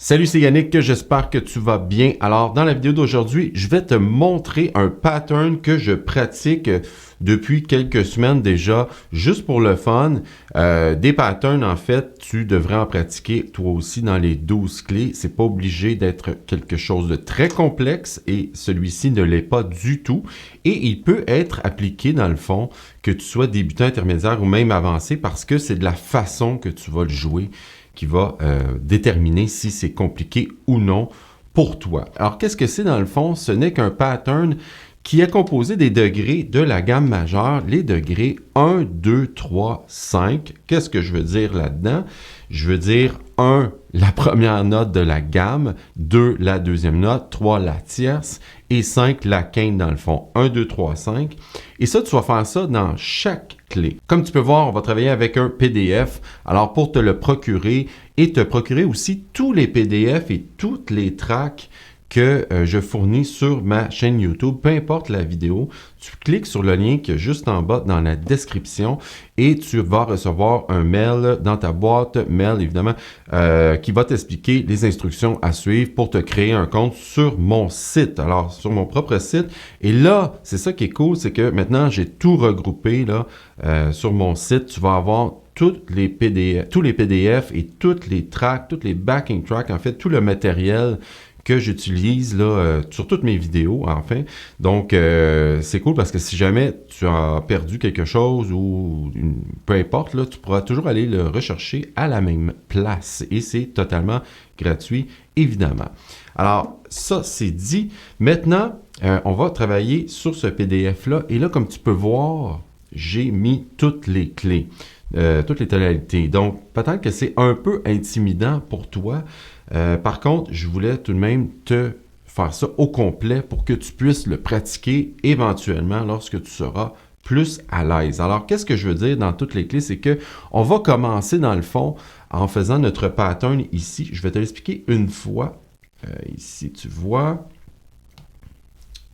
Salut, c'est Yannick, j'espère que tu vas bien. Alors, dans la vidéo d'aujourd'hui, je vais te montrer un pattern que je pratique depuis quelques semaines déjà, juste pour le fun. Des patterns, en fait, tu devrais en pratiquer toi aussi dans les 12 clés. C'est pas obligé d'être quelque chose de très complexe et celui-ci ne l'est pas du tout. Et il peut être appliqué, dans le fond, que tu sois débutant, intermédiaire ou même avancé parce que c'est de la façon que tu vas le jouer qui va déterminer si c'est compliqué ou non pour toi. Alors, qu'est-ce que c'est dans le fond? Ce n'est qu'un pattern qui est composé des degrés de la gamme majeure, les degrés 1, 2, 3, 5. Qu'est-ce que je veux dire là-dedans? Je veux dire 1, la première note de la gamme, 2, la deuxième note, 3, la tierce et 5, la quinte dans le fond. 1, 2, 3, 5. Et ça, tu vas faire ça dans chaque clé. Comme tu peux voir, on va travailler avec un PDF. Alors, pour te le procurer et te procurer aussi tous les PDF et toutes les tracks que je fournis sur ma chaîne YouTube, peu importe la vidéo, tu cliques sur le lien qui est juste en bas dans la description et tu vas recevoir un mail dans ta boîte mail, évidemment, qui va t'expliquer les instructions à suivre pour te créer un compte sur mon site, alors sur mon propre site. Et là, c'est ça qui est cool, c'est que maintenant, j'ai tout regroupé là sur mon site. Tu vas avoir tous les PDF et toutes les tracks, toutes les backing tracks, en fait, tout le matériel que j'utilise là sur toutes mes vidéos, enfin. Donc, c'est cool parce que si jamais tu as perdu quelque chose ou peu importe, là, tu pourras toujours aller le rechercher à la même place et c'est totalement gratuit, évidemment. Alors, ça, c'est dit. Maintenant, on va travailler sur ce PDF-là et là, comme tu peux voir, j'ai mis toutes les clés. Toutes les tonalités. Donc, peut-être que c'est un peu intimidant pour toi. Par contre, je voulais tout de même te faire ça au complet pour que tu puisses le pratiquer éventuellement lorsque tu seras plus à l'aise. Alors, qu'est-ce que je veux dire dans toutes les clés? C'est que on va commencer dans le fond en faisant notre pattern ici. Je vais te l'expliquer une fois. Ici, tu vois.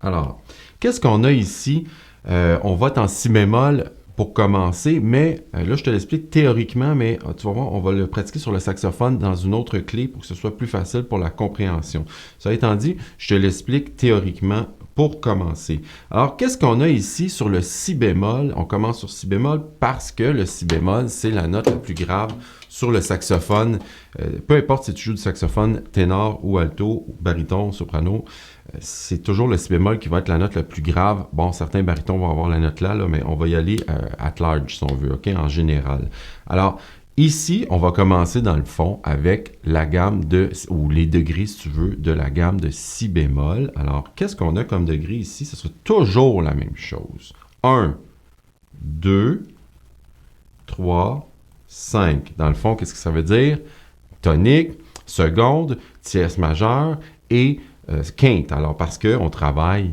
Alors, qu'est-ce qu'on a ici? On va être en si bémol pour commencer, mais là, je te l'explique théoriquement, mais tu vas voir, on va le pratiquer sur le saxophone dans une autre clé pour que ce soit plus facile pour la compréhension. Ça étant dit, je te l'explique théoriquement pour commencer. Alors, qu'est-ce qu'on a ici sur le si bémol? On commence sur si bémol parce que le si bémol, c'est la note la plus grave sur le saxophone. Peu importe si tu joues du saxophone ténor ou alto, baryton, soprano, c'est toujours le si bémol qui va être la note la plus grave. Bon, certains barytons vont avoir la note là, mais on va y aller at large, si on veut, OK, en général. Alors, ici, on va commencer dans le fond avec la gamme ou les degrés, si tu veux, de la gamme de si bémol. Alors, qu'est-ce qu'on a comme degré ici? Ce sera toujours la même chose. 1, 2, 3, 5. Dans le fond, qu'est-ce que ça veut dire? Tonique, seconde, tierce majeure et quinte. Alors, parce qu'on travaille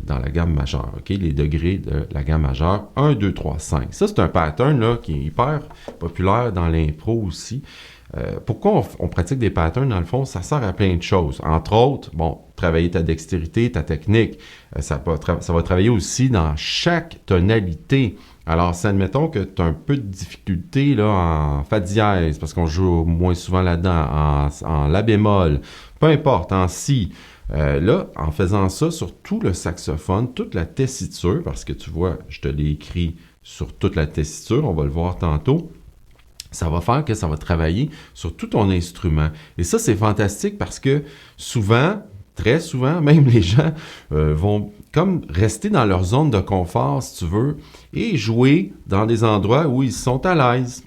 dans la gamme majeure, OK? Les degrés de la gamme majeure, 1, 2, 3, 5. Ça, c'est un pattern là, qui est hyper populaire dans l'impro aussi. Pourquoi on pratique des patterns, dans le fond? Ça sert à plein de choses. Entre autres, bon, travailler ta dextérité, ta technique. Ça va travailler aussi dans chaque tonalité. Alors, si admettons que tu as un peu de difficulté là, en fa dièse, parce qu'on joue moins souvent là-dedans, en la bémol, peu importe, en si. Là, en faisant ça sur tout le saxophone, toute la tessiture, parce que tu vois, je te l'ai écrit sur toute la tessiture, on va le voir tantôt, ça va faire que ça va travailler sur tout ton instrument. Et ça, c'est fantastique parce que souvent, très souvent, même les gens vont comme rester dans leur zone de confort, si tu veux, et jouer dans des endroits où ils sont à l'aise.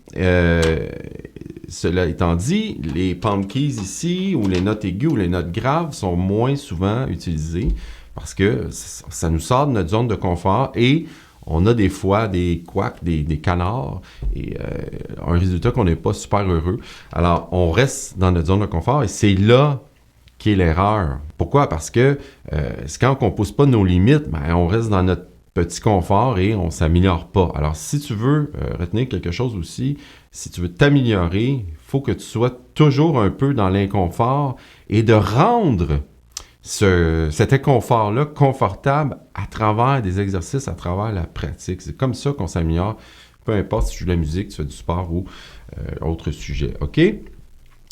Cela étant dit, les palm keys ici, ou les notes aiguës ou les notes graves sont moins souvent utilisées parce que ça nous sort de notre zone de confort et on a des fois des couacs, des canards et un résultat qu'on n'est pas super heureux. Alors, on reste dans notre zone de confort et c'est là qui est l'erreur. Pourquoi? Parce que c'est quand on ne pousse pas nos limites, ben, on reste dans notre petit confort et on ne s'améliore pas. Alors, si tu veux retenir quelque chose aussi, si tu veux t'améliorer, il faut que tu sois toujours un peu dans l'inconfort et de rendre cet inconfort-là confortable à travers des exercices, à travers la pratique. C'est comme ça qu'on s'améliore, peu importe si tu joues de la musique, tu fais du sport ou autre sujet. OK?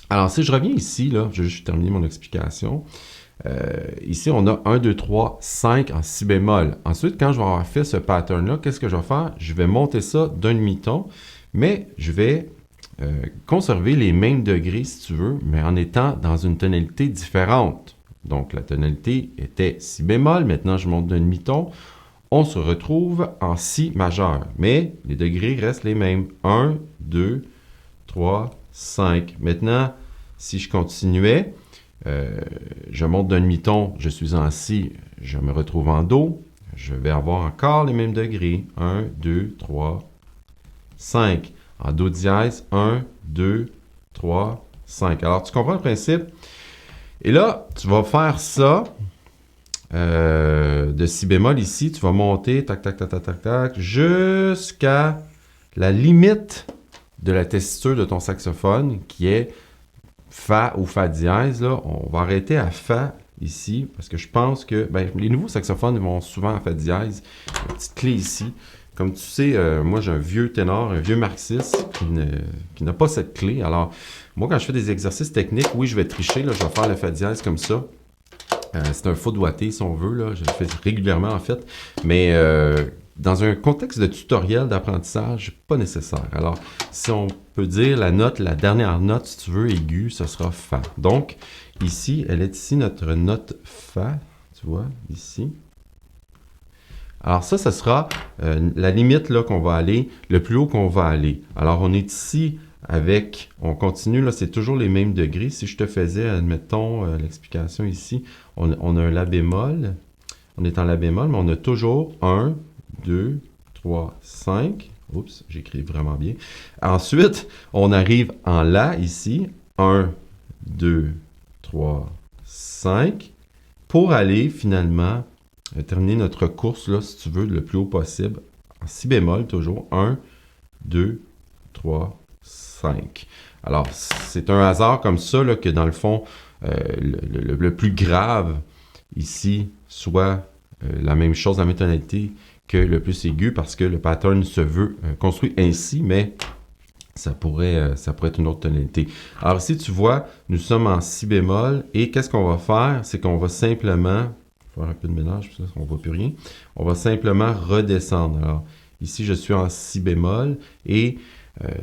Alors, si je reviens ici, là, je vais juste terminer mon explication. Ici, on a 1, 2, 3, 5 en si bémol. Ensuite, quand je vais avoir fait ce pattern-là, qu'est-ce que je vais faire? Je vais monter ça d'un demi-ton, mais je vais conserver les mêmes degrés, si tu veux, mais en étant dans une tonalité différente. Donc, la tonalité était si bémol. Maintenant, je monte d'un demi-ton. On se retrouve en si majeur, mais les degrés restent les mêmes. 1, 2, 3, 5. Maintenant, si je continuais, je monte d'un demi-ton, je suis en si, je me retrouve en do, je vais avoir encore les mêmes degrés. 1, 2, 3, 5. En do dièse, 1, 2, 3, 5. Alors, tu comprends le principe? Et là, tu vas faire ça de si bémol ici. Tu vas monter, tac, tac, tac, tac, tac, tac, jusqu'à la limite de la tessiture de ton saxophone, qui est Fa ou Fa dièse. Là, on va arrêter à Fa ici, parce que je pense que les nouveaux saxophones vont souvent à Fa dièse. Une petite clé ici. Comme tu sais, moi j'ai un vieux ténor, un vieux marxiste qui n'a pas cette clé. Alors, moi quand je fais des exercices techniques, oui, je vais tricher, là, je vais faire le Fa dièse comme ça. C'est un faux doigté si on veut, là. Je le fais régulièrement en fait. Mais dans un contexte de tutoriel d'apprentissage, pas nécessaire. Alors, si on peut dire la note, la dernière note, si tu veux, aiguë, ce sera Fa. Donc, ici, elle est ici notre note Fa, tu vois, ici. Alors ça, ce sera la limite là qu'on va aller, le plus haut qu'on va aller. Alors, on est ici avec, on continue, là, c'est toujours les mêmes degrés. Si je te faisais, admettons, l'explication ici, on a un La bémol, on est en La bémol, mais on a toujours 1, 2, 3, 5. Oups, j'écris vraiment bien. Ensuite, on arrive en La ici. 1, 2, 3, 5. Pour aller finalement terminer notre course, là, si tu veux, le plus haut possible. En si bémol toujours. 1, 2, 3, 5. Alors, c'est un hasard comme ça là, que dans le fond, le plus grave ici soit la même chose, la même tonalité que le plus aigu, parce que le pattern se veut construit ainsi, mais ça pourrait être une autre tonalité. Alors ici, tu vois, nous sommes en si bémol, et qu'est-ce qu'on va faire? C'est qu'on va simplement, faire un peu de ménage, parce qu'on ne voit plus rien, on va simplement redescendre. Alors ici, je suis en si bémol, et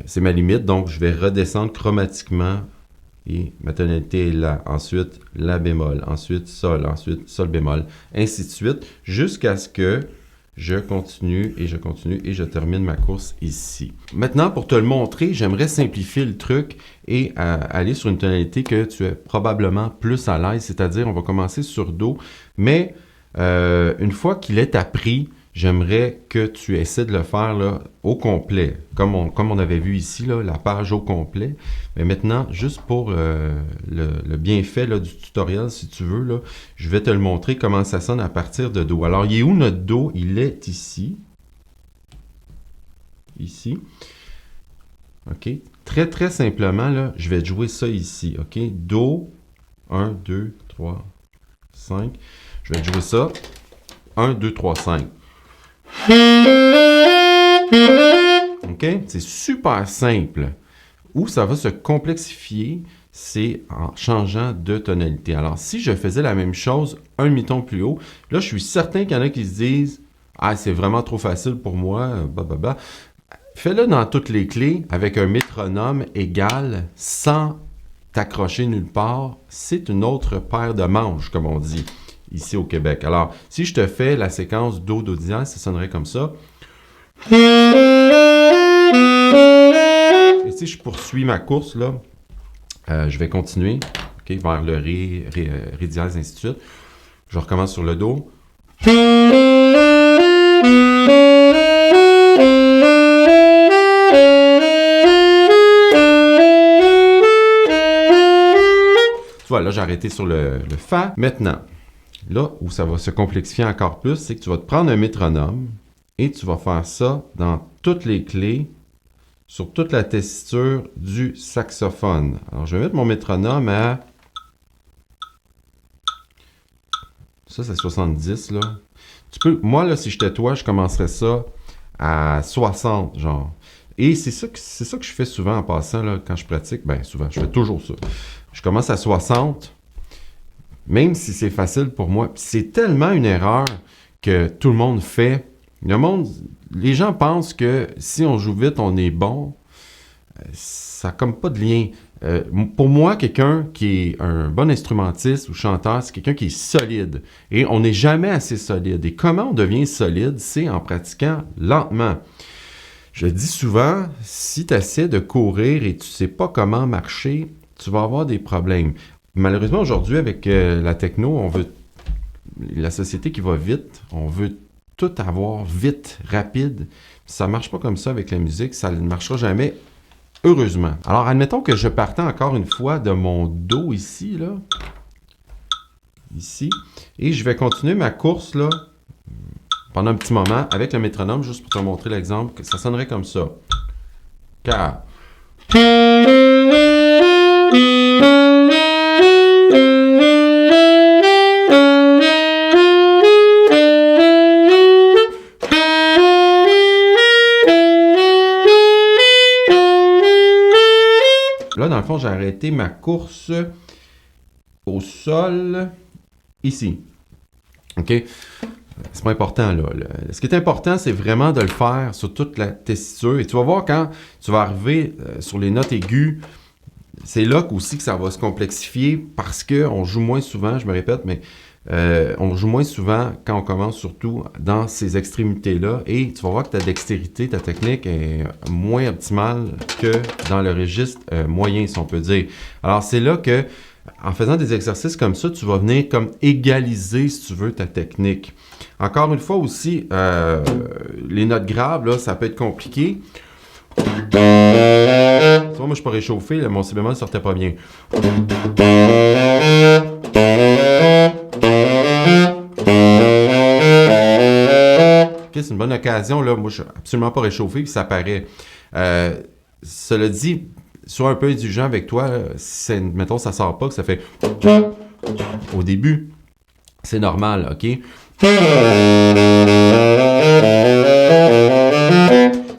c'est ma limite, donc je vais redescendre chromatiquement, et ma tonalité est là. Ensuite, La bémol, ensuite Sol bémol, ainsi de suite, jusqu'à ce que je continue et je termine ma course ici. Maintenant, pour te le montrer, j'aimerais simplifier le truc et aller sur une tonalité que tu es probablement plus à l'aise, c'est-à-dire on va commencer sur Do, mais une fois qu'il est appris, j'aimerais que tu essaies de le faire là, au complet, comme on avait vu ici, là, la page au complet. Mais maintenant, juste pour le bienfait là, du tutoriel, si tu veux, là, je vais te le montrer comment ça sonne à partir de Do. Alors, il est où notre Do? Il est ici. Ici. OK? Très, très simplement, là, je vais jouer ça ici. OK? Do, 1, 2, 3, 5. Je vais jouer ça. 1, 2, 3, 5. OK? C'est super simple. Où ça va se complexifier, c'est en changeant de tonalité. Alors, si je faisais la même chose, un demi-ton plus haut, là, je suis certain qu'il y en a qui se disent « Ah, c'est vraiment trop facile pour moi. » Fais-le dans toutes les clés avec un métronome égal, sans t'accrocher nulle part. C'est une autre paire de manches, comme on dit ici au Québec. Alors, si je te fais la séquence Do, Do dièse, ça sonnerait comme ça. Et si je poursuis ma course, là, je vais continuer vers le Ré dièse, ainsi de suite. Je recommence sur le Do. Tu vois, là, j'ai arrêté sur le Fa. Maintenant, là où ça va se complexifier encore plus, c'est que tu vas te prendre un métronome et tu vas faire ça dans toutes les clés, sur toute la tessiture du saxophone. Alors, je vais mettre mon métronome à... Ça, c'est 70, là. Tu peux... Moi, là, si j'étais toi, je commencerais ça à 60, genre. Et c'est ça que je fais souvent en passant, là, quand je pratique. Ben souvent, je fais toujours ça. Je commence à 60, même si c'est facile pour moi. C'est tellement une erreur que tout le monde fait. Les gens pensent que si on joue vite, on est bon. Ça n'a comme pas de lien. Pour moi, quelqu'un qui est un bon instrumentiste ou chanteur, c'est quelqu'un qui est solide. Et on n'est jamais assez solide. Et comment on devient solide? C'est en pratiquant lentement. Je dis souvent, si tu essaies de courir et tu ne sais pas comment marcher, tu vas avoir des problèmes. Malheureusement, aujourd'hui, avec la techno, la société qui va vite, on veut tout avoir vite, rapide. Ça ne marche pas comme ça avec la musique, ça ne marchera jamais. Heureusement. Alors, admettons que je partais encore une fois de mon Do ici, là. Ici. Et je vais continuer ma course, là, pendant un petit moment, avec le métronome, juste pour te montrer l'exemple, que ça sonnerait comme ça. 4. Là, dans le fond, j'ai arrêté ma course au sol, ici. OK? C'est pas important, là. Ce qui est important, c'est vraiment de le faire sur toute la tessiture. Et tu vas voir quand tu vas arriver sur les notes aiguës, c'est là aussi que ça va se complexifier parce qu'on joue moins souvent, je me répète, mais on joue moins souvent quand on commence surtout dans ces extrémités-là. Et tu vas voir que ta dextérité, ta technique est moins optimale que dans le registre moyen, si on peut dire. Alors, c'est là que, en faisant des exercices comme ça, tu vas venir comme égaliser, si tu veux, ta technique. Encore une fois aussi, les notes graves, là, ça peut être compliqué. Tu vois, moi, je suis pas réchauffé, là, mon si bémol ne sortait pas bien. Okay, c'est une bonne occasion, là. Moi, je suis absolument pas réchauffé, puis ça paraît. Cela dit, sois un peu indulgent avec toi. Si, mettons, ça sort pas, que ça fait au début, c'est normal, OK?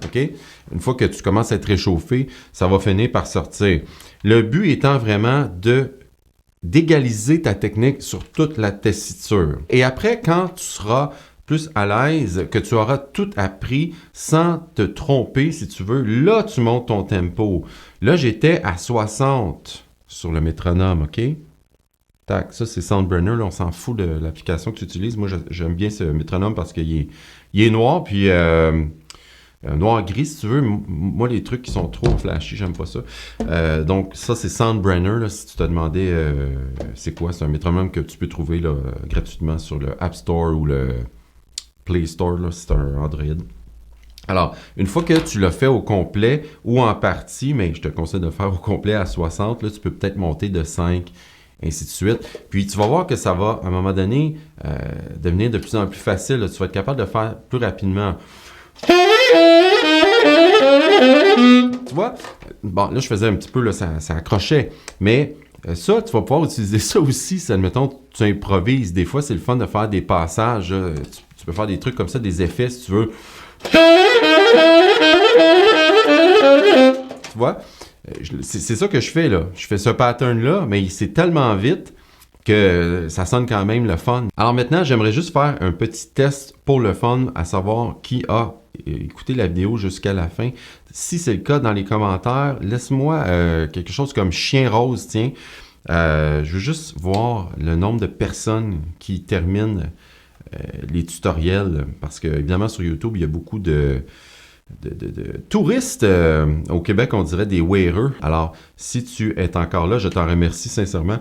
OK? Une fois que tu commences à être réchauffé, ça va finir par sortir. Le but étant vraiment d'égaliser ta technique sur toute la tessiture. Et après, quand tu seras plus à l'aise, que tu auras tout appris sans te tromper, si tu veux, là, tu montes ton tempo. Là, j'étais à 60 sur le métronome, OK? Tac, ça, c'est Soundburner. Là, on s'en fout de l'application que tu utilises. Moi, j'aime bien ce métronome parce qu'il est noir, puis noir-gris, si tu veux. Moi, les trucs qui sont trop flashy, j'aime pas ça. Donc, ça, c'est Soundburner. Là, si tu te demandais c'est quoi, c'est un métronome que tu peux trouver là, gratuitement sur le App Store ou le Play Store, là, si tu as un Android. Alors, une fois que tu l'as fait au complet ou en partie, mais je te conseille de le faire au complet à 60, là, tu peux peut-être monter de 5, ainsi de suite. Puis, tu vas voir que ça va, à un moment donné, devenir de plus en plus facile. Là. Tu vas être capable de faire plus rapidement. Tu vois? Bon, là, je faisais un petit peu, là, ça accrochait. Mais ça, tu vas pouvoir utiliser ça aussi. Si, admettons, tu improvises. Des fois, c'est le fun de faire des passages. Tu peux faire des trucs comme ça, des effets, si tu veux. Tu vois? C'est ça que je fais, là. Je fais ce pattern-là, mais c'est tellement vite que ça sonne quand même le fun. Alors maintenant, j'aimerais juste faire un petit test pour le fun, à savoir qui a écouté la vidéo jusqu'à la fin. Si c'est le cas, dans les commentaires, laisse-moi quelque chose comme chien rose, tiens. Je veux juste voir le nombre de personnes qui terminent les tutoriels, parce que évidemment sur YouTube, il y a beaucoup de touristes. Au Québec, on dirait des wearers. Alors, si tu es encore là, je t'en remercie sincèrement.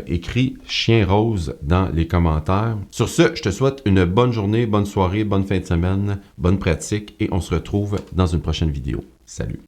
Écris chien rose dans les commentaires. Sur ce, je te souhaite une bonne journée, bonne soirée, bonne fin de semaine, bonne pratique et on se retrouve dans une prochaine vidéo. Salut!